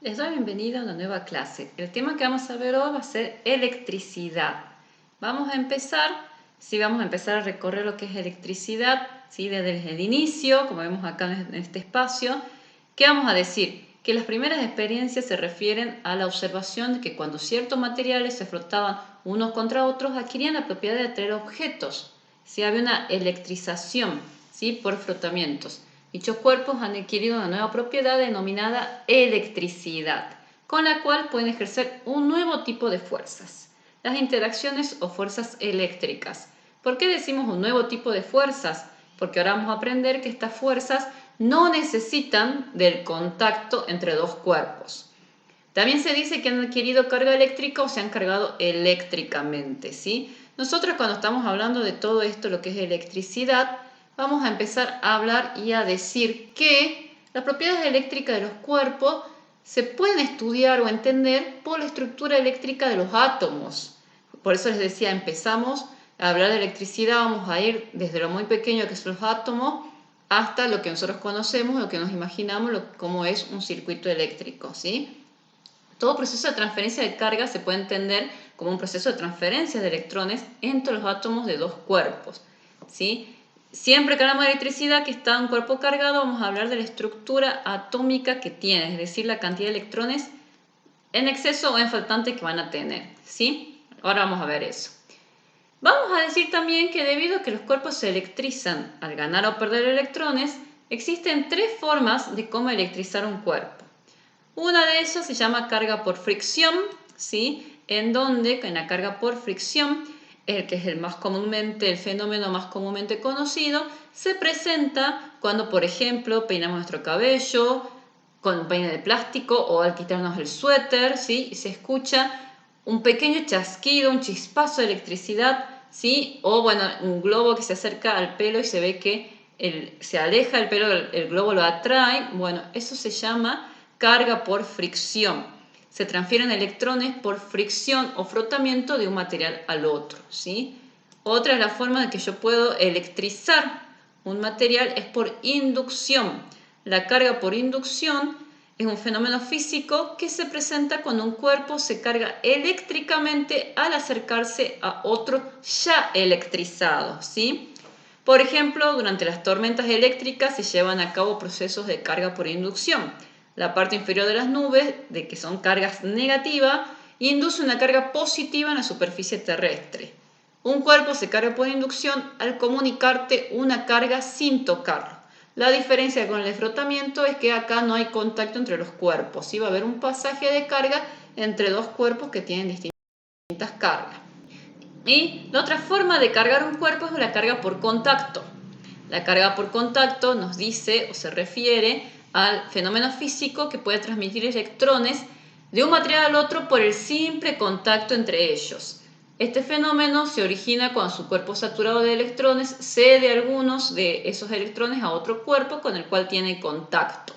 Les doy bienvenida a una nueva clase. El tema que vamos a ver hoy va a ser electricidad. Vamos a empezar a recorrer lo que es electricidad, ¿sí? Desde el inicio, como vemos acá en este espacio. ¿Qué vamos a decir? Que las primeras experiencias se refieren a la observación de que cuando ciertos materiales se frotaban unos contra otros, adquirían la propiedad de atraer objetos. ¿Sí? Había una electrización, ¿sí? Por frotamientos. Dichos cuerpos han adquirido una nueva propiedad denominada electricidad, con la cual pueden ejercer un nuevo tipo de fuerzas, las interacciones o fuerzas eléctricas. ¿Por qué decimos un nuevo tipo de fuerzas? Porque ahora vamos a aprender que estas fuerzas no necesitan del contacto entre dos cuerpos. También se dice que han adquirido carga eléctrica o se han cargado eléctricamente, ¿sí? Nosotros cuando estamos hablando de todo esto, lo que es electricidad, vamos a empezar a hablar y a decir que las propiedades eléctricas de los cuerpos se pueden estudiar o entender por la estructura eléctrica de los átomos. Por eso les decía, empezamos a hablar de electricidad, vamos a ir desde lo muy pequeño que son los átomos hasta lo que nosotros conocemos, lo que nos imaginamos, cómo es un circuito eléctrico, ¿sí? Todo proceso de transferencia de carga se puede entender como un proceso de transferencia de electrones entre los átomos de dos cuerpos, ¿sí? Siempre que hablamos de electricidad que está en un cuerpo cargado, vamos a hablar de la estructura atómica que tiene, es decir, la cantidad de electrones en exceso o en faltante que van a tener, ¿sí? Ahora vamos a ver eso. Vamos a decir también que debido a que los cuerpos se electrizan al ganar o perder electrones, existen tres formas de cómo electrizar un cuerpo. Una de ellas se llama carga por fricción, ¿sí? En donde en la carga por fricción, el que es el fenómeno más comúnmente conocido, se presenta cuando, por ejemplo, peinamos nuestro cabello con un peine de plástico o al quitarnos el suéter, ¿sí? Y se escucha un pequeño chasquido, un chispazo de electricidad, ¿sí? O bueno, un globo que se acerca al pelo y se ve que se aleja el pelo, el globo lo atrae. Bueno, eso se llama carga por fricción. Se transfieren electrones por fricción o frotamiento de un material al otro, ¿sí? Otra es la forma en que yo puedo electrizar un material es por inducción. La carga por inducción es un fenómeno físico que se presenta cuando un cuerpo se carga eléctricamente al acercarse a otro ya electrizado, ¿sí? Por ejemplo, durante las tormentas eléctricas se llevan a cabo procesos de carga por inducción. La parte inferior de las nubes, de que son cargas negativas, induce una carga positiva en la superficie terrestre. Un cuerpo se carga por inducción al comunicarte una carga sin tocarlo. La diferencia con el frotamiento es que acá no hay contacto entre los cuerpos. ¿Sí? Va a haber un pasaje de carga entre dos cuerpos que tienen distintas cargas. Y la otra forma de cargar un cuerpo es la carga por contacto. La carga por contacto nos dice o se refiere al fenómeno físico que puede transmitir electrones de un material al otro por el simple contacto entre ellos. Este fenómeno se origina cuando su cuerpo saturado de electrones cede algunos de esos electrones a otro cuerpo con el cual tiene contacto.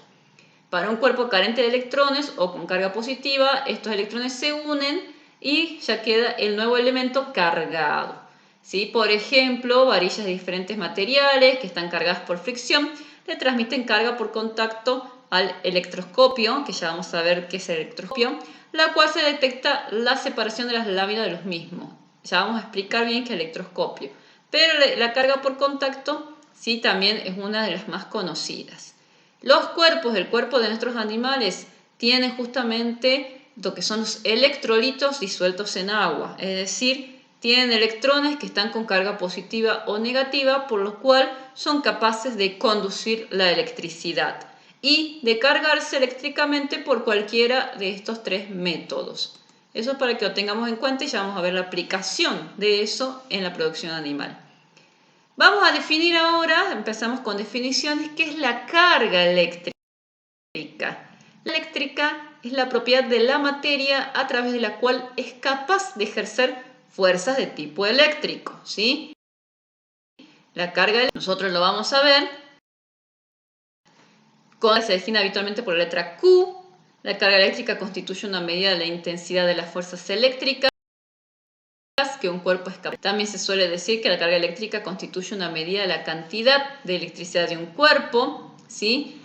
Para un cuerpo carente de electrones o con carga positiva, estos electrones se unen y ya queda el nuevo elemento cargado. ¿Sí? Por ejemplo, varillas de diferentes materiales que están cargadas por fricción le transmiten carga por contacto al electroscopio, que ya vamos a ver qué es el electroscopio, la cual se detecta la separación de las láminas de los mismos. Ya vamos a explicar bien qué es el electroscopio. Pero la carga por contacto sí también es una de las más conocidas. Los cuerpos, el cuerpo de nuestros animales, tienen justamente lo que son los electrolitos disueltos en agua, es decir, tienen electrones que están con carga positiva o negativa, por lo cual son capaces de conducir la electricidad y de cargarse eléctricamente por cualquiera de estos tres métodos. Eso es para que lo tengamos en cuenta y ya vamos a ver la aplicación de eso en la producción animal. Vamos a definir ahora, empezamos con definiciones, qué es la carga eléctrica. La eléctrica es la propiedad de la materia a través de la cual es capaz de ejercer fuerzas de tipo eléctrico, ¿sí? La carga, nosotros lo vamos a ver, se define habitualmente por la letra Q. La carga eléctrica constituye una medida de la intensidad de las fuerzas eléctricas que un cuerpo es capaz. También se suele decir que la carga eléctrica constituye una medida de la cantidad de electricidad de un cuerpo, ¿sí?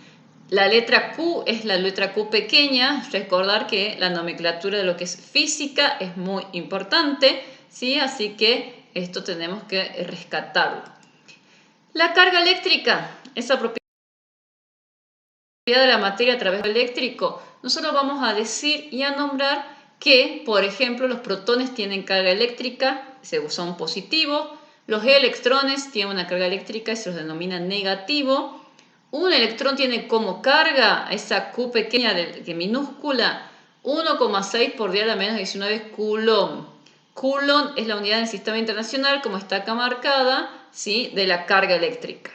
La letra Q es la letra Q pequeña. Recordar que la nomenclatura de lo que es física es muy importante, ¿sí? Así que esto tenemos que rescatarlo. La carga eléctrica, esa propiedad de la materia a través del eléctrico, nosotros vamos a decir y a nombrar que, por ejemplo, los protones tienen carga eléctrica, son positivos, los electrones tienen una carga eléctrica y se los denomina negativo. Un electrón tiene como carga esa Q pequeña de minúscula 1,6 por 10 a la menos 19 coulomb. Coulomb es la unidad del sistema internacional, como está acá marcada, ¿sí?, de la carga eléctrica.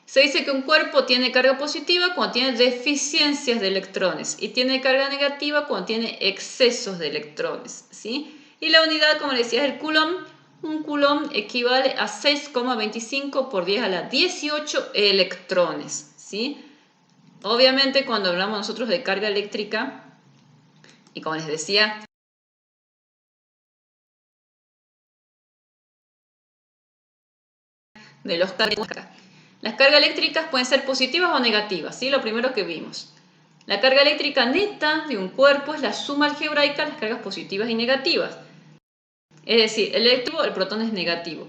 Se dice que un cuerpo tiene carga positiva cuando tiene deficiencias de electrones y tiene carga negativa cuando tiene excesos de electrones, ¿sí? Y la unidad, como les decía, es el coulomb. Un coulomb equivale a 6,25 por 10 a la 18 electrones, ¿sí? Obviamente, cuando hablamos nosotros de carga eléctrica, y como les decía, de los cargas. Las cargas eléctricas pueden ser positivas o negativas, ¿sí? Lo primero que vimos. La carga eléctrica neta de un cuerpo es la suma algebraica de las cargas positivas y negativas. Es decir, el protón es negativo.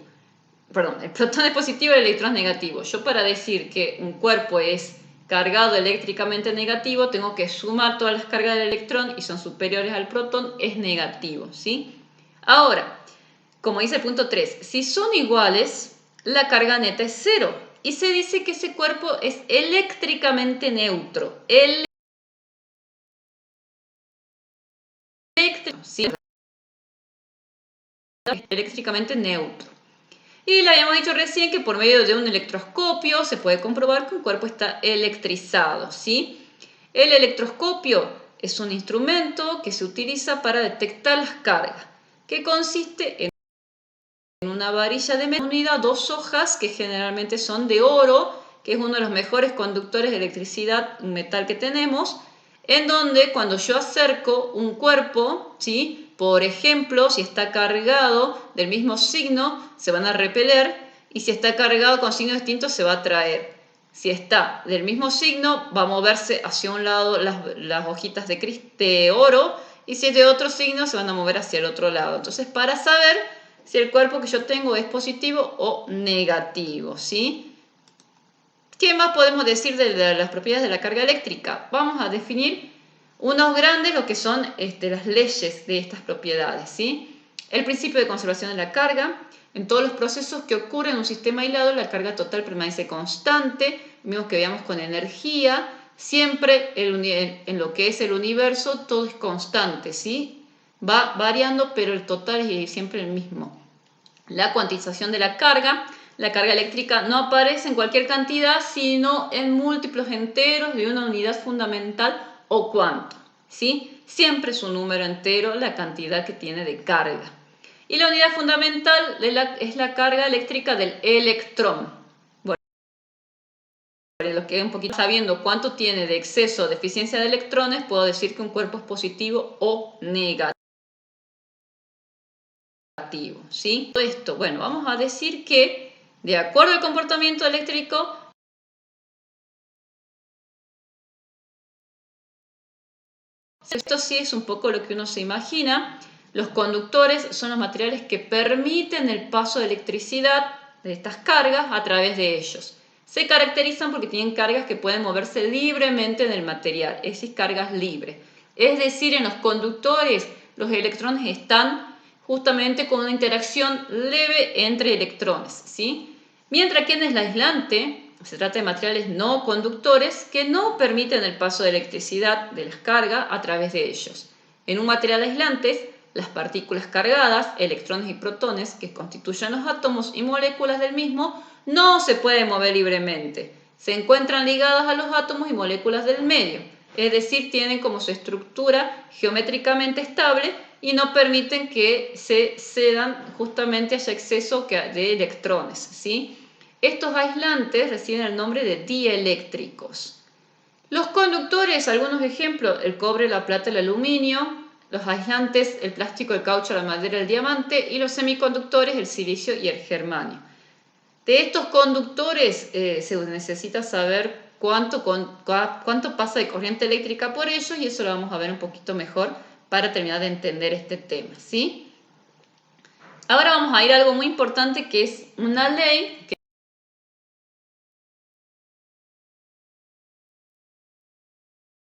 Perdón, el protón es positivo y el electrón es negativo. Yo, para decir que un cuerpo es cargado eléctricamente negativo, tengo que sumar todas las cargas del electrón y son superiores al protón, es negativo, ¿sí? Ahora, como dice el punto 3, si son iguales, la carga neta es 0 y se dice que ese cuerpo es eléctricamente neutro. Sí, eléctricamente neutro. Y le habíamos dicho recién que por medio de un electroscopio se puede comprobar que un cuerpo está electrizado, ¿sí? El electroscopio es un instrumento que se utiliza para detectar las cargas, que consiste en una varilla de metal unida a dos hojas que generalmente son de oro, que es uno de los mejores conductores de electricidad, un metal que tenemos, en donde cuando yo acerco un cuerpo, ¿sí?, por ejemplo, si está cargado del mismo signo, se van a repeler, y si está cargado con signos distintos, se va a atraer. Si está del mismo signo, va a moverse hacia un lado las hojitas de oro, y si es de otro signo, se van a mover hacia el otro lado. Entonces, para saber si el cuerpo que yo tengo es positivo o negativo, ¿sí? ¿Qué más podemos decir de las propiedades de la carga eléctrica? Vamos a definir unos grandes, lo que son las leyes de estas propiedades, ¿sí? El principio de conservación de la carga. En todos los procesos que ocurren en un sistema aislado, la carga total permanece constante, mismo que veamos con energía. Siempre en lo que es el universo todo es constante, ¿sí? Va variando, pero el total es siempre el mismo. La cuantización de la carga eléctrica no aparece en cualquier cantidad, sino en múltiplos enteros de una unidad fundamental o cuanto, ¿sí? Siempre es un número entero la cantidad que tiene de carga. Y la unidad fundamental es la carga eléctrica del electrón. Bueno, para los que un poquito sabiendo cuánto tiene de exceso o deficiencia de electrones, puedo decir que un cuerpo es positivo o negativo. ¿Sí? Todo esto, bueno, vamos a decir que de acuerdo al comportamiento eléctrico, esto sí es un poco lo que uno se imagina. Los conductores son los materiales que permiten el paso de electricidad de estas cargas a través de ellos. Se caracterizan porque tienen cargas que pueden moverse libremente en el material, es decir, cargas libres. Es decir, en los conductores los electrones están justamente con una interacción leve entre electrones, ¿sí? Mientras que en el aislante se trata de materiales no conductores que no permiten el paso de electricidad de las cargas a través de ellos. En un material aislante, las partículas cargadas, electrones y protones, que constituyen los átomos y moléculas del mismo, no se pueden mover libremente. Se encuentran ligadas a los átomos y moléculas del medio, es decir, tienen como su estructura geométricamente estable y no permiten que se cedan justamente a ese exceso de electrones, ¿sí? Estos aislantes reciben el nombre de dieléctricos. Los conductores, algunos ejemplos, el cobre, la plata, el aluminio. Los aislantes, el plástico, el caucho, la madera, el diamante. Y los semiconductores, el silicio y el germanio. De estos conductores se necesita saber cuánto pasa de corriente eléctrica por ellos, y eso lo vamos a ver un poquito mejor para terminar de entender este tema, ¿sí? Ahora vamos a ir a algo muy importante, que es una ley que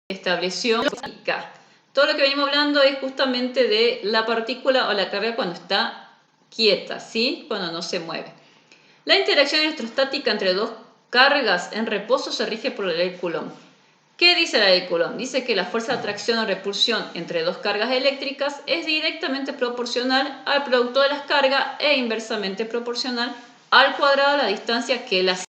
estableció la física. Todo lo que venimos hablando es justamente de la partícula o la carga cuando está quieta, ¿sí? Cuando no se mueve. La interacción electrostática entre dos cargas en reposo se rige por la ley de Coulomb. ¿Qué dice la ley de Coulomb? Dice que la fuerza de atracción o repulsión entre dos cargas eléctricas es directamente proporcional al producto de las cargas e inversamente proporcional al cuadrado de la distancia que las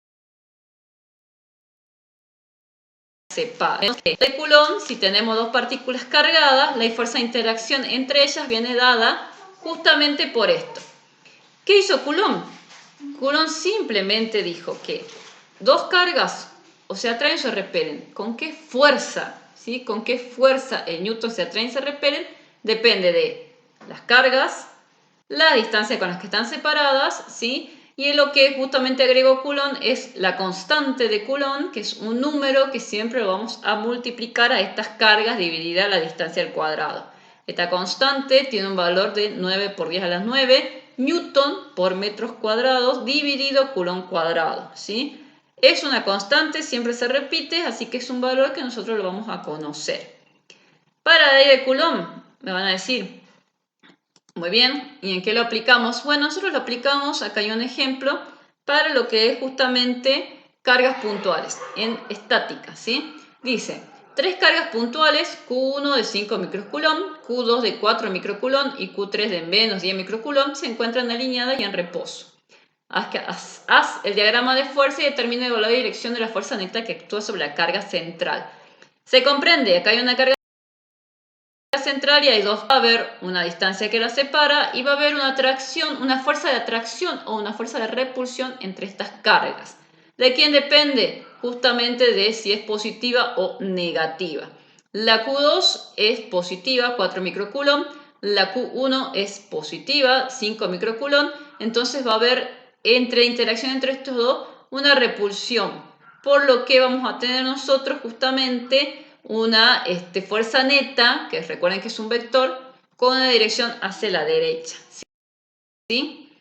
separa. En la ley de Coulomb, si tenemos dos partículas cargadas, la fuerza de interacción entre ellas viene dada justamente por esto. ¿Qué hizo Coulomb? Coulomb simplemente dijo que dos cargas o se atraen o se repelen. ¿Con qué fuerza? ¿Sí? ¿Con qué fuerza el newton se atraen y se repelen? Depende de las cargas, la distancia con las que están separadas, ¿sí? Y lo que justamente agregó Coulomb es la constante de Coulomb, que es un número que siempre lo vamos a multiplicar a estas cargas dividida la distancia al cuadrado. Esta constante tiene un valor de 9 por 10 a la 9 newton por metros cuadrados dividido Coulomb cuadrado, ¿sí? Es una constante, siempre se repite, así que es un valor que nosotros lo vamos a conocer. Para la ley de Coulomb, me van a decir, muy bien, ¿y en qué lo aplicamos? Bueno, nosotros lo aplicamos, acá hay un ejemplo, para lo que es justamente cargas puntuales, en estática, ¿sí? Dice, tres cargas puntuales, Q1 de 5 microcoulomb, Q2 de 4 microcoulomb y Q3 de menos 10 microcoulomb se encuentran alineadas y en reposo. Haz el diagrama de fuerza y determina el valor de dirección de la fuerza neta que actúa sobre la carga central. ¿Se comprende? Acá hay una carga central y hay dos. Va a haber una distancia que la separa y va a haber una atracción, una fuerza de atracción o una fuerza de repulsión entre estas cargas. ¿De quién depende? Justamente de si es positiva o negativa. La Q2 es positiva, 4 microcoulomb. La Q1 es positiva, 5 microcoulomb. Entonces va a haber interacción entre estos dos una repulsión. Por lo que vamos a tener nosotros justamente una fuerza neta, que recuerden que es un vector, con una dirección hacia la derecha, ¿sí?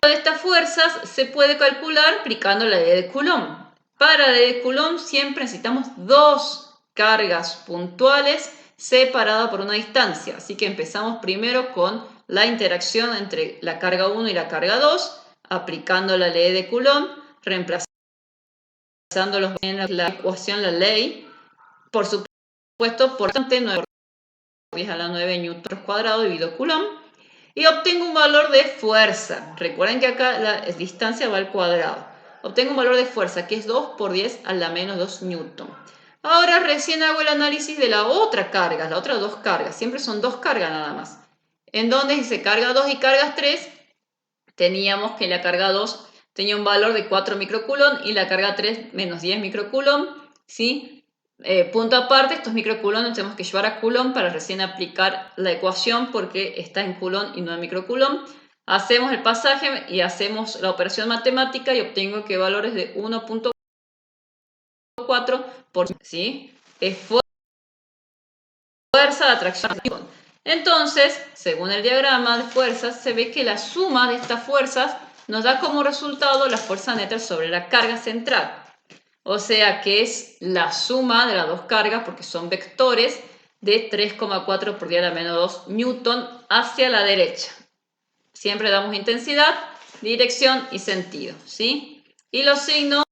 De estas fuerzas se puede calcular aplicando la ley de Coulomb. Para la ley de Coulomb siempre necesitamos dos cargas puntuales separadas por una distancia. Así que empezamos primero con la interacción entre la carga 1 y la carga 2, aplicando la ley de Coulomb, reemplazándolos en la ecuación, la ley, por supuesto, por tanto, 9 por 10 a la 9 newton cuadrado dividido Coulomb, y obtengo un valor de fuerza. Recuerden que acá la distancia va al cuadrado. Obtengo un valor de fuerza que es 2 por 10 a la menos 2 newton. Ahora recién hago el análisis de la otra carga, las otras dos cargas. Siempre son dos cargas nada más. En donde dice carga 2 y cargas 3, teníamos que la carga 2 tenía un valor de 4 microcoulomb y la carga 3 menos 10 microcoulomb, ¿sí? Punto aparte, estos microcoulomb los tenemos que llevar a coulomb para recién aplicar la ecuación porque está en coulomb y no en microcoulomb. Hacemos el pasaje y hacemos la operación matemática y obtengo que valores de 1.4 por, ¿sí? Es fuerza de atracción. Entonces, según el diagrama de fuerzas, se ve que la suma de estas fuerzas nos da como resultado la fuerza neta sobre la carga central. O sea que es la suma de las dos cargas, porque son vectores, de 3,4 por 10 a la menos 2 newton hacia la derecha. Siempre damos intensidad, dirección y sentido, ¿sí? Y los signos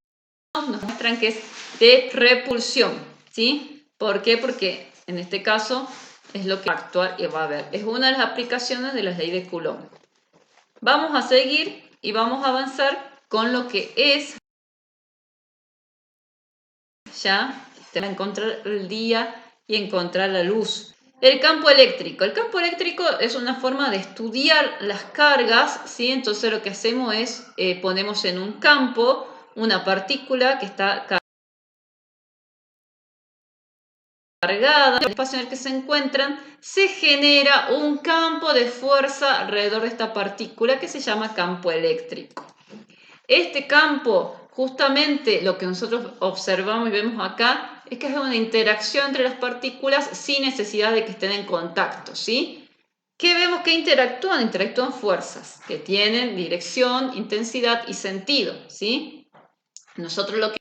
nos muestran que es de repulsión, ¿sí? ¿Por qué? Porque en este caso es lo que va a actuar y va a haber. Es una de las aplicaciones de la ley de Coulomb. Vamos a seguir y vamos a avanzar con lo que es ya encontrar el día y encontrar la luz. El campo eléctrico. El campo eléctrico es una forma de estudiar las cargas, ¿sí? Entonces lo que hacemos es ponemos en un campo una partícula que está cargada, en el espacio en el que se encuentran, se genera un campo de fuerza alrededor de esta partícula que se llama campo eléctrico. Este campo justamente lo que nosotros observamos y vemos acá es que es una interacción entre las partículas sin necesidad de que estén en contacto, ¿sí? ¿Qué vemos que interactúan? Interactúan fuerzas que tienen dirección, intensidad y sentido, ¿sí? Nosotros lo que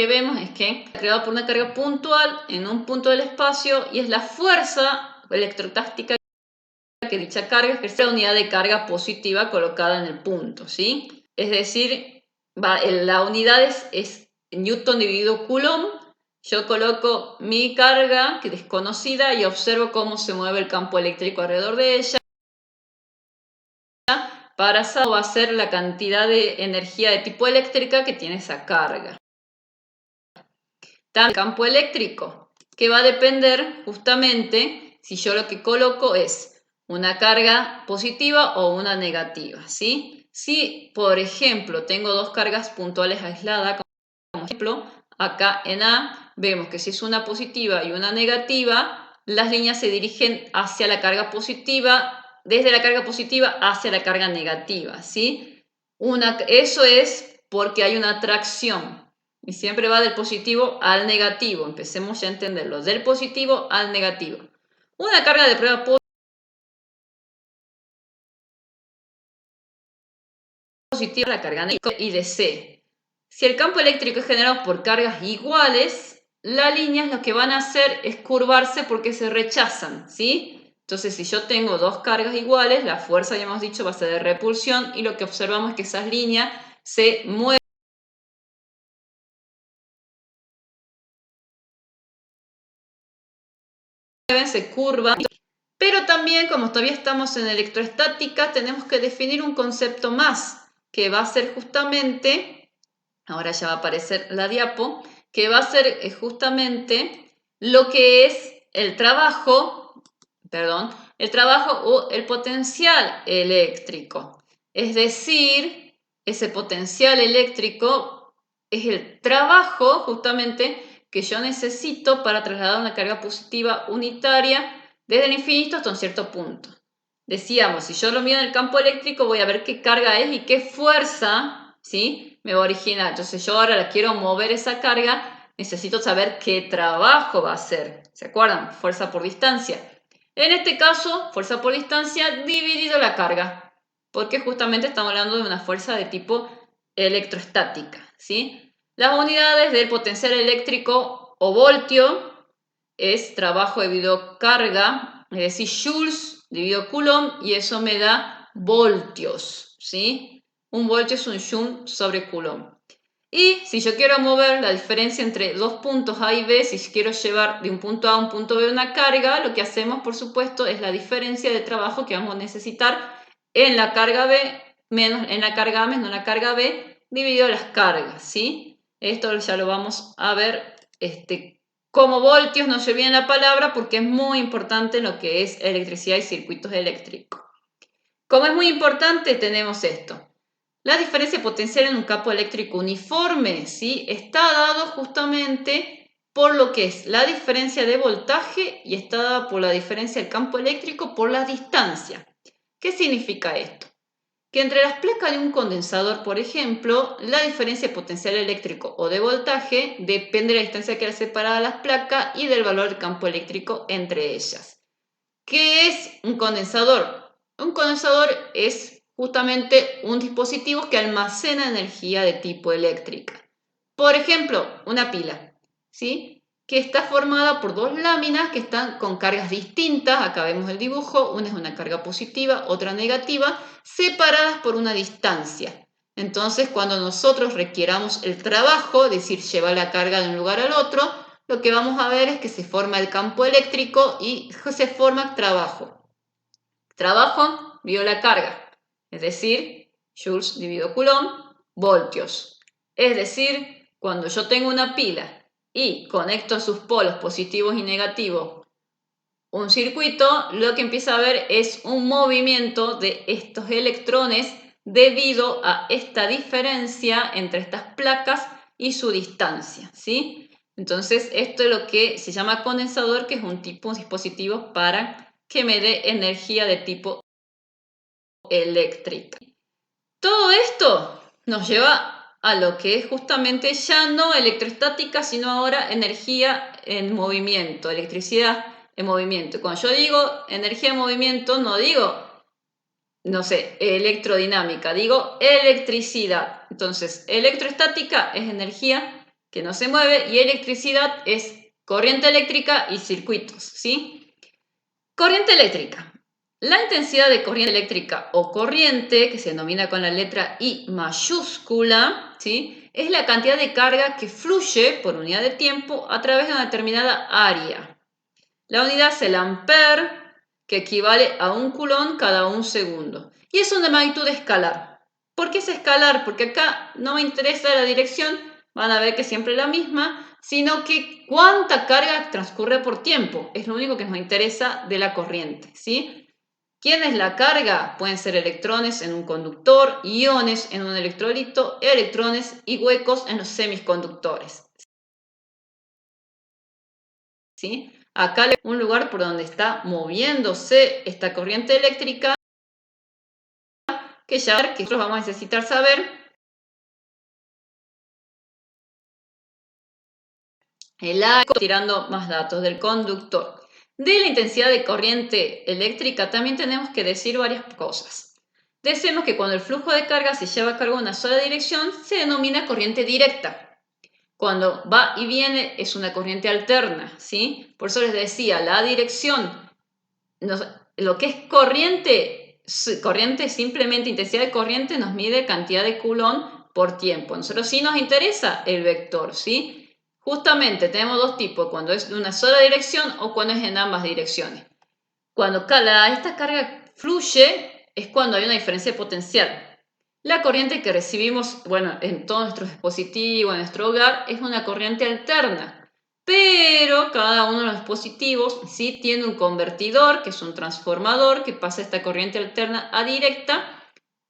vemos es que está creado por una carga puntual en un punto del espacio y es la fuerza electrostática que dicha carga ejerce la unidad de carga positiva colocada en el punto, ¿sí? Es decir, la unidad es Newton dividido Coulomb. Yo coloco mi carga, que es desconocida, y observo cómo se mueve el campo eléctrico alrededor de ella. Para saber va a ser la cantidad de energía de tipo eléctrica que tiene esa carga. También el campo eléctrico, que va a depender justamente si yo lo que coloco es una carga positiva o una negativa, ¿sí? Si, por ejemplo, tengo dos cargas puntuales aisladas, como ejemplo, acá en A, vemos que si es una positiva y una negativa, las líneas se dirigen hacia la carga positiva, desde la carga positiva hacia la carga negativa, ¿sí? Eso es porque hay una atracción. Y siempre va del positivo al negativo. Empecemos ya a entenderlo. Del positivo al negativo. Una carga de prueba positiva, la carga negativa y de C. Si el campo eléctrico es generado por cargas iguales, las líneas lo que van a hacer es curvarse porque se rechazan, ¿sí? Entonces, si yo tengo dos cargas iguales, la fuerza, ya hemos dicho, va a ser de repulsión y lo que observamos es que esas líneas se mueven, se curvan. Pero también, como todavía estamos en electroestática, tenemos que definir un concepto más, que va a ser justamente, ahora ya va a aparecer la diapo, que va a ser justamente lo que es el trabajo o el potencial eléctrico. Es decir, ese potencial eléctrico es el trabajo justamente que yo necesito para trasladar una carga positiva unitaria desde el infinito hasta un cierto punto. Decíamos, si yo lo mido en el campo eléctrico, voy a ver qué carga es y qué fuerza, ¿sí?, me va a originar. Entonces yo ahora la quiero mover esa carga, necesito saber qué trabajo va a hacer. ¿Se acuerdan? Fuerza por distancia. En este caso, fuerza por distancia dividido la carga, porque justamente estamos hablando de una fuerza de tipo electroestática, ¿sí? Las unidades del potencial eléctrico o voltio es trabajo dividido carga, es decir, joules dividido coulomb, y eso me da voltios, ¿sí? Un voltio es un joule sobre coulomb. Y si yo quiero mover la diferencia entre dos puntos A y B, si quiero llevar de un punto A a un punto B una carga, lo que hacemos, por supuesto, es la diferencia de trabajo que vamos a necesitar en la carga B menos en la carga A menos en la carga B, dividido las cargas, ¿sí? Esto ya lo vamos a ver como voltios, no se olviden la palabra porque es muy importante en lo que es electricidad y circuitos eléctricos. Como es muy importante, tenemos esto. La diferencia potencial en un campo eléctrico uniforme, ¿sí?, está dado justamente por lo que es la diferencia de voltaje y está dada por la diferencia del campo eléctrico por la distancia. ¿Qué significa esto? Que entre las placas de un condensador, por ejemplo, la diferencia de potencial eléctrico o de voltaje depende de la distancia que hay separada las placas y del valor del campo eléctrico entre ellas. ¿Qué es un condensador? Un condensador es justamente un dispositivo que almacena energía de tipo eléctrica. Por ejemplo, una pila, ¿sí?, que está formada por dos láminas que están con cargas distintas. Acá vemos el dibujo, una es una carga positiva, otra negativa, separadas por una distancia. Entonces, cuando nosotros requieramos el trabajo, es decir, llevar la carga de un lugar al otro, lo que vamos a ver es que se forma el campo eléctrico y se forma trabajo. Trabajo dividido la carga, es decir, joules dividido coulomb, voltios. Es decir, cuando yo tengo una pila y conecto a sus polos positivos y negativos un circuito, lo que empieza a haber es un movimiento de estos electrones debido a esta diferencia entre estas placas y su distancia, ¿sí? Entonces, esto es lo que se llama condensador, que es un dispositivo para que me dé energía de tipo eléctrica. Todo esto nos lleva a lo que es justamente ya no electrostática, sino ahora energía en movimiento, electricidad en movimiento. Cuando yo digo energía en movimiento, no digo, no sé, electrodinámica, digo electricidad. Entonces, electroestática es energía que no se mueve y electricidad es corriente eléctrica y circuitos, ¿sí? Corriente eléctrica. La intensidad de corriente eléctrica o corriente, que se denomina con la letra I mayúscula, ¿sí? Es la cantidad de carga que fluye por unidad de tiempo a través de una determinada área. La unidad es el ampere, que equivale a 1 coulomb cada 1 segundo. Y es una magnitud escalar. ¿Por qué es escalar? Porque acá no me interesa la dirección, van a ver que siempre es la misma, sino que cuánta carga transcurre por tiempo. Es lo único que nos interesa de la corriente, ¿sí? ¿Quién es la carga? Pueden ser electrones en un conductor, iones en un electrolito, electrones y huecos en los semiconductores, ¿sí? Acá un lugar por donde está moviéndose esta corriente eléctrica que ya que nosotros vamos a necesitar saber el área, tirando más datos del conductor. De la intensidad de corriente eléctrica también tenemos que decir varias cosas. Decimos que cuando el flujo de carga se lleva a cabo en una sola dirección se denomina corriente directa. Cuando va y viene es una corriente alterna, ¿sí? Por eso les decía, la dirección, lo que es corriente, simplemente intensidad de corriente nos mide cantidad de Coulomb por tiempo. Nosotros sí nos interesa el vector, ¿sí? Justamente tenemos dos tipos, cuando es de una sola dirección o cuando es en ambas direcciones. Cuando esta carga fluye es cuando hay una diferencia de potencial. La corriente que recibimos, bueno, en todos nuestros dispositivos, en nuestro hogar, es una corriente alterna. Pero cada uno de los dispositivos sí tiene un convertidor, que es un transformador, que pasa esta corriente alterna a directa.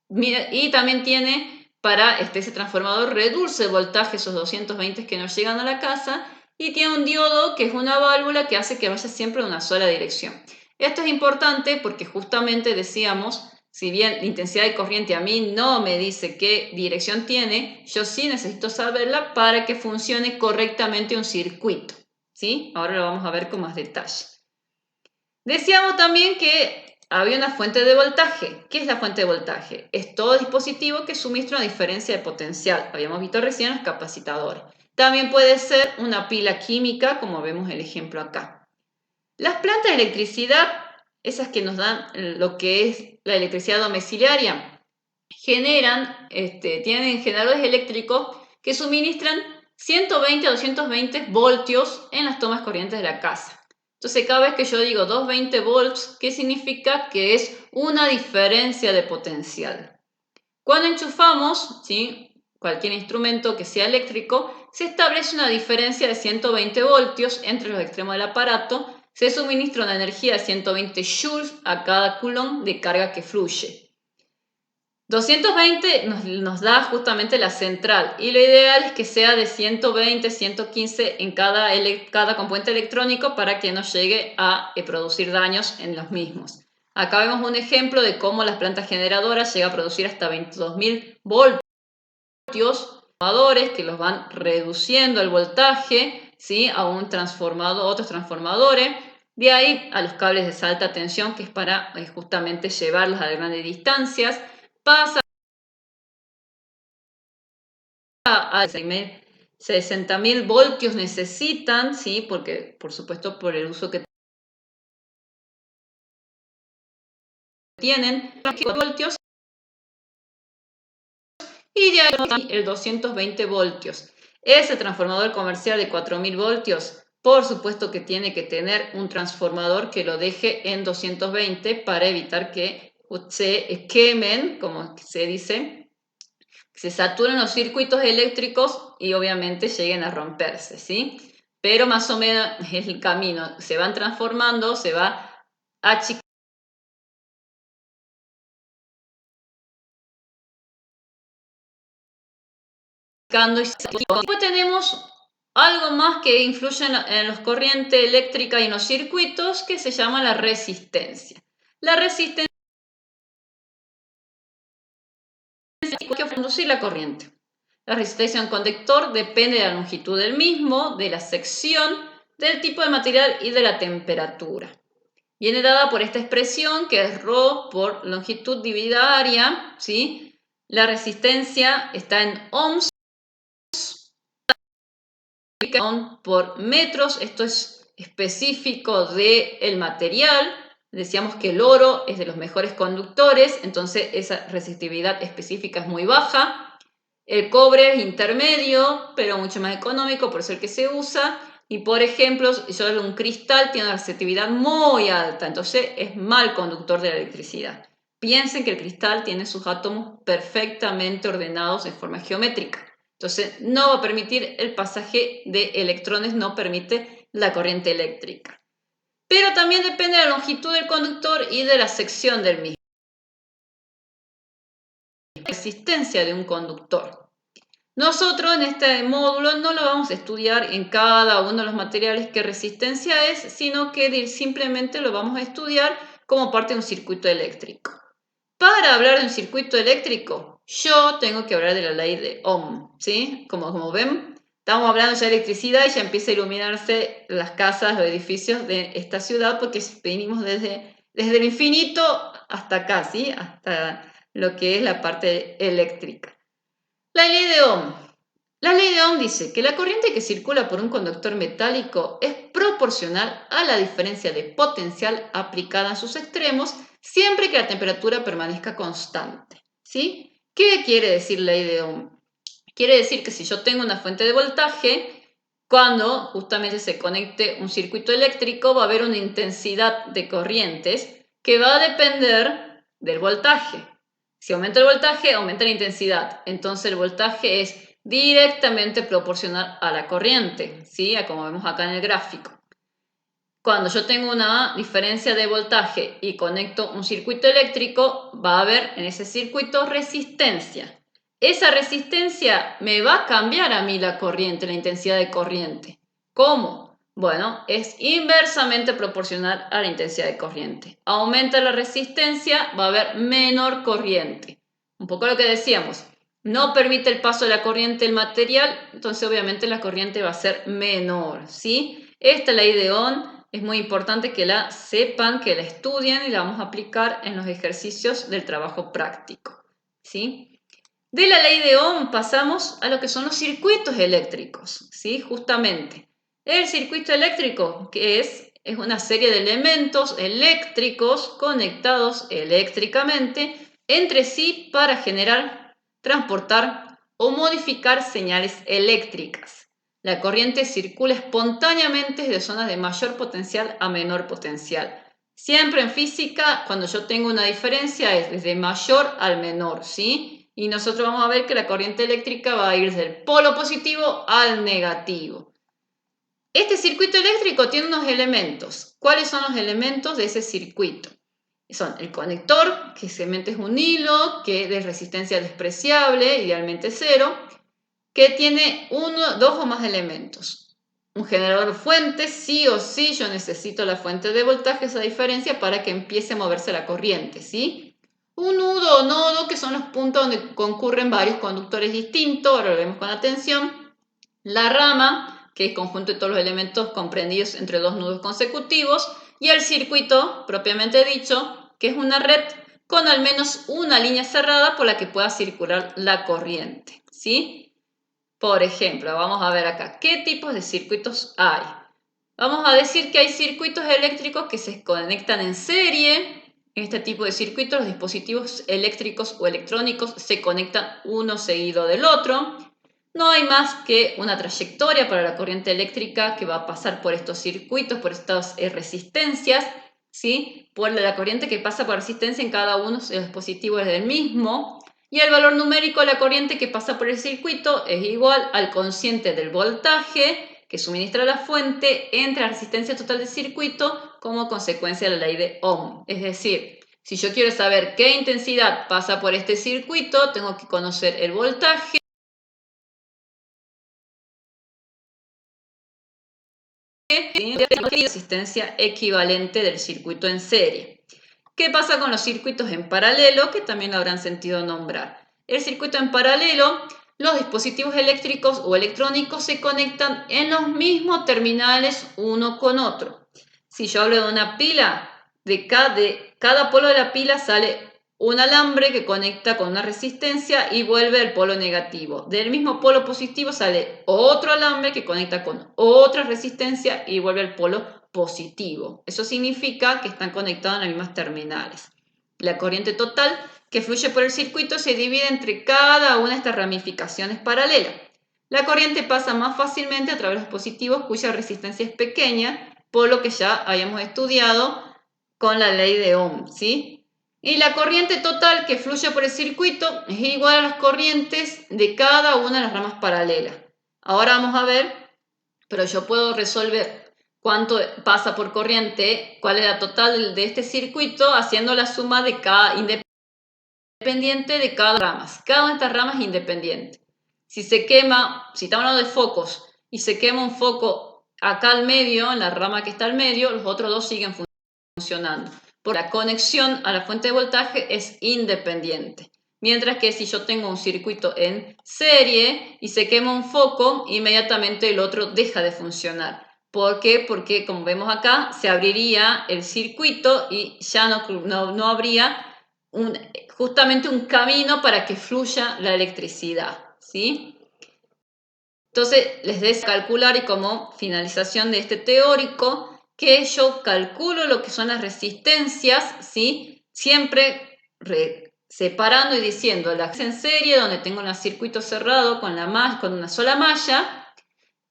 Y también tiene para ese transformador reduce el voltaje, esos 220 que nos llegan a la casa. Y tiene un diodo, que es una válvula que hace que vaya siempre en una sola dirección. Esto es importante porque justamente decíamos, si bien la intensidad de corriente a mí no me dice qué dirección tiene, yo sí necesito saberla para que funcione correctamente un circuito, ¿sí? Ahora lo vamos a ver con más detalle. Decíamos también que había una fuente de voltaje. ¿Qué es la fuente de voltaje? Es todo dispositivo que suministra una diferencia de potencial. Habíamos visto recién los capacitadores. También puede ser una pila química, como vemos el ejemplo acá. Las plantas de electricidad, esas que nos dan lo que es la electricidad domiciliaria, tienen generadores eléctricos que suministran 120 a 220 voltios en las tomas corrientes de la casa. Entonces, cada vez que yo digo 220 volts, ¿qué significa? Que es una diferencia de potencial. Cuando enchufamos, ¿sí?, cualquier instrumento que sea eléctrico, se establece una diferencia de 120 voltios entre los extremos del aparato. Se suministra una energía de 120 joules a cada coulomb de carga que fluye. 220 nos da justamente la central y lo ideal es que sea de 120, 115 en cada componente electrónico para que no llegue a producir daños en los mismos. Acá vemos un ejemplo de cómo las plantas generadoras llegan a producir hasta 22.000 voltios, transformadores que los van reduciendo el voltaje, ¿sí?, a un transformador, otros transformadores. De ahí a los cables de alta tensión, que es para justamente llevarlos a grandes distancias. Pasa a 60.000 voltios necesitan, ¿sí?, porque por supuesto por el uso que tienen, voltios, y de ahí el 220 voltios. Ese transformador comercial de 4.000 voltios, por supuesto que tiene que tener un transformador que lo deje en 220 para evitar que se quemen, como se dice, se saturen los circuitos eléctricos y obviamente lleguen a romperse, ¿sí? Pero más o menos es el camino, se van transformando, se va achicando y después tenemos algo más que influye en los corrientes eléctricas y en los circuitos, que se llama la resistencia. La resistencia conducir la corriente. La resistencia de un conductor depende de la longitud del mismo, de la sección, del tipo de material y de la temperatura. Viene dada por esta expresión que es ρ por longitud dividida área, ¿sí? La resistencia está en ohms por metros, esto es específico del material. Decíamos que el oro es de los mejores conductores, entonces esa resistividad específica es muy baja. El cobre es intermedio, pero mucho más económico, por eso es el que se usa. Y por ejemplo, solo un cristal tiene una resistividad muy alta, entonces es mal conductor de la electricidad. Piensen que el cristal tiene sus átomos perfectamente ordenados en forma geométrica. Entonces no va a permitir el pasaje de electrones, no permite la corriente eléctrica. Pero también depende de la longitud del conductor y de la sección del mismo. La resistencia de un conductor. Nosotros en este módulo no lo vamos a estudiar en cada uno de los materiales qué resistencia es, sino que simplemente lo vamos a estudiar como parte de un circuito eléctrico. Para hablar de un circuito eléctrico, yo tengo que hablar de la ley de Ohm, ¿sí? Como ven, estamos hablando ya de electricidad y ya empieza a iluminarse las casas, los edificios de esta ciudad porque venimos desde el infinito hasta acá, ¿sí? Hasta lo que es la parte eléctrica. La ley de Ohm. La ley de Ohm dice que la corriente que circula por un conductor metálico es proporcional a la diferencia de potencial aplicada en sus extremos siempre que la temperatura permanezca constante. ¿Sí? ¿Qué quiere decir la ley de Ohm? Quiere decir que si yo tengo una fuente de voltaje, cuando justamente se conecte un circuito eléctrico va a haber una intensidad de corrientes que va a depender del voltaje. Si aumenta el voltaje, aumenta la intensidad. Entonces el voltaje es directamente proporcional a la corriente, ¿sí? Como vemos acá en el gráfico. Cuando yo tengo una diferencia de voltaje y conecto un circuito eléctrico, va a haber en ese circuito resistencia. Esa resistencia me va a cambiar a mí la corriente, la intensidad de corriente. ¿Cómo? Bueno, es inversamente proporcional a la intensidad de corriente. Aumenta la resistencia, va a haber menor corriente. Un poco lo que decíamos, no permite el paso de la corriente el material, entonces obviamente la corriente va a ser menor, ¿sí? Esta ley de Ohm es muy importante que la sepan, que la estudien y la vamos a aplicar en los ejercicios del trabajo práctico, ¿sí? De la ley de Ohm pasamos a lo que son los circuitos eléctricos, ¿sí? Justamente. El circuito eléctrico, que es una serie de elementos eléctricos conectados eléctricamente entre sí para generar, transportar o modificar señales eléctricas. La corriente circula espontáneamente de zonas de mayor potencial a menor potencial. Siempre en física, cuando yo tengo una diferencia, es desde mayor al menor, ¿sí? Y nosotros vamos a ver que la corriente eléctrica va a ir del polo positivo al negativo. Este circuito eléctrico tiene unos elementos. ¿Cuáles son los elementos de ese circuito? Son el conector, que simplemente es un hilo, que es de resistencia despreciable, idealmente cero, que tiene uno, dos o más elementos. Un generador fuente, sí o sí, yo necesito la fuente de voltaje, esa diferencia, para que empiece a moverse la corriente, ¿sí? Un nudo o nodo, que son los puntos donde concurren varios conductores distintos, ahora lo vemos con atención. La rama, que es conjunto de todos los elementos comprendidos entre dos nudos consecutivos. Y el circuito, propiamente dicho, que es una red con al menos una línea cerrada por la que pueda circular la corriente, ¿sí? Por ejemplo, vamos a ver acá, ¿qué tipos de circuitos hay? Vamos a decir que hay circuitos eléctricos que se conectan en serie. En este tipo de circuitos, los dispositivos eléctricos o electrónicos se conectan uno seguido del otro. No hay más que una trayectoria para la corriente eléctrica que va a pasar por estos circuitos, por estas resistencias, ¿sí? Por la corriente que pasa por resistencia en cada uno de los dispositivos es el mismo. Y el valor numérico de la corriente que pasa por el circuito es igual al cociente del voltaje que suministra la fuente entre la resistencia total del circuito como consecuencia de la ley de Ohm. Es decir, si yo quiero saber qué intensidad pasa por este circuito, tengo que conocer el voltaje y la resistencia equivalente del circuito en serie. ¿Qué pasa con los circuitos en paralelo? Que también lo habrán sentido nombrar. el circuito en paralelo, los dispositivos eléctricos o electrónicos se conectan en los mismos terminales uno con otro. Si yo hablo de una pila, de cada polo de la pila sale un alambre que conecta con una resistencia y vuelve al polo negativo. Del mismo polo positivo sale otro alambre que conecta con otra resistencia y vuelve al polo positivo. Eso significa que están conectados en las mismas terminales. La corriente total que fluye por el circuito se divide entre cada una de estas ramificaciones paralelas. La corriente pasa más fácilmente a través de los dispositivos cuya resistencia es pequeña, por lo que ya habíamos estudiado con la ley de Ohm, ¿sí? Y la corriente total que fluye por el circuito es igual a las corrientes de cada una de las ramas paralelas. Ahora vamos a ver, pero yo puedo resolver cuánto pasa por corriente, cuál es la total de este circuito, haciendo la suma de cada independiente de cada rama. Cada una de estas ramas es independiente. Si se quema, si estamos hablando de focos, y se quema un foco acá al medio, en la rama que está al medio, los otros dos siguen funcionando. Porque la conexión a la fuente de voltaje es independiente. Mientras que si yo tengo un circuito en serie y se quema un foco, inmediatamente el otro deja de funcionar. ¿Por qué? Porque como vemos acá, se abriría el circuito y ya no habría justamente un camino para que fluya la electricidad, ¿sí? Entonces les des calcular y como finalización de este teórico que yo calculo lo que son las resistencias, ¿sí? Siempre separando y diciendo la en serie donde tengo un circuito cerrado con una sola malla,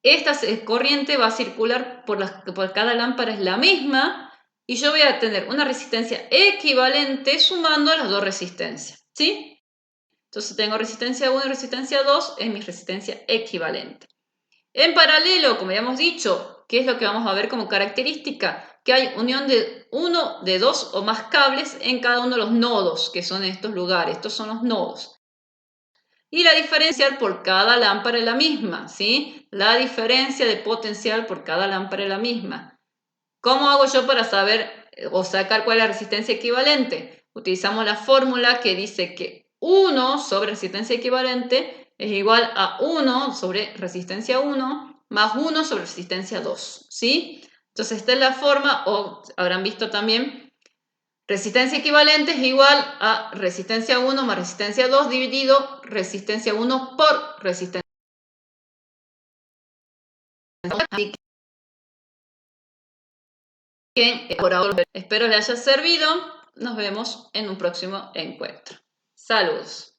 esta corriente va a circular por cada lámpara es la misma y yo voy a tener una resistencia equivalente sumando las dos resistencias, ¿sí? Entonces tengo resistencia 1 y resistencia 2, es mi resistencia equivalente. En paralelo, como ya hemos dicho, ¿qué es lo que vamos a ver como característica? Que hay unión de de dos o más cables en cada uno de los nodos, que son estos lugares. Estos son los nodos. Y la diferencia por cada lámpara es la misma, ¿sí? La diferencia de potencial por cada lámpara es la misma. ¿Cómo hago yo para saber o sacar cuál es la resistencia equivalente? Utilizamos la fórmula que dice que 1 sobre resistencia equivalente es igual a 1 sobre resistencia 1 más 1 sobre resistencia 2, ¿sí? Entonces esta es la forma, o habrán visto también, resistencia equivalente es igual a resistencia 1 más resistencia 2 dividido resistencia 1 por resistencia 2. Así que por ahora espero les haya servido. Nos vemos en un próximo encuentro. Saludos.